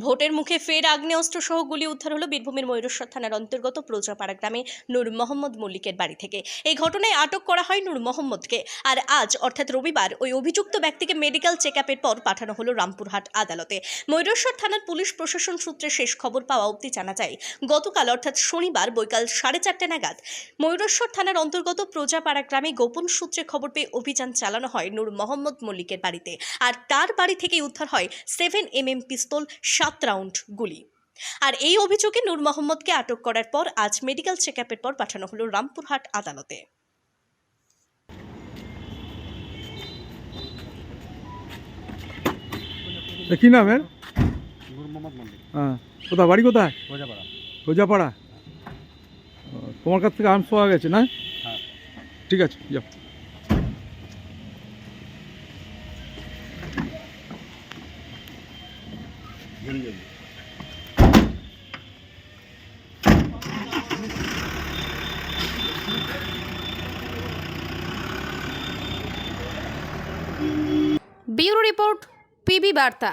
ভোটের মুখে ফের আগ্নেয়াস্ত্র সহ গুলি উদ্ধার হলো বীরভূমের ময়ূরেশ্বর থানার অন্তর্গত প্রজাপাড়া গ্রামে নূর মোহাম্মদ মল্লিকের বাড়ি থেকে। এই ঘটনায় আটক করা হয় নূর মোহাম্মদকে। আর আজ অর্থাৎ রবিবার ওই অভিযুক্ত ব্যক্তিকে মেডিকেল চেকআপের পর পাঠানো হলো রামপুরহাট আদালতে। ময়ূরেশ্বর থানার পুলিশ প্রশাসন সূত্রে শেষ খবর পাওয়া অবধি জানা যায়, গতকাল অর্থাৎ শনিবার বৈকাল 4:30 নাগাদ ময়ূরেশ্বর থানার অন্তর্গত প্রজাপাড়া গ্রামে গোপন সূত্রে খবর পেয়ে অভিযান চালানো হয় নূর মোহাম্মদ মল্লিকের বাড়িতে। আর তার বাড়ি থেকে উদ্ধার হয় 7mm পিস্তল, 7 রাউন্ড গুলি। আর এই অভিযোগে নূর মোহাম্মদকে আটক করার পর আজ মেডিকেল চেকআপের পর পাঠানো হলো রামপুরহাট আদালতে। কি নাম এর? নূর মোহাম্মদ মল্লিক। হ্যাঁ, কোথায় বাড়ি? কোথায়? প্রজাপাড়া। প্রজাপাড়া। তোমার কাছ থেকে আর্মস পাওয়া গেছে না? হ্যাঁ। ঠিক আছে, যাও। ব্যুরো রিপোর্ট, পিবি বার্তা।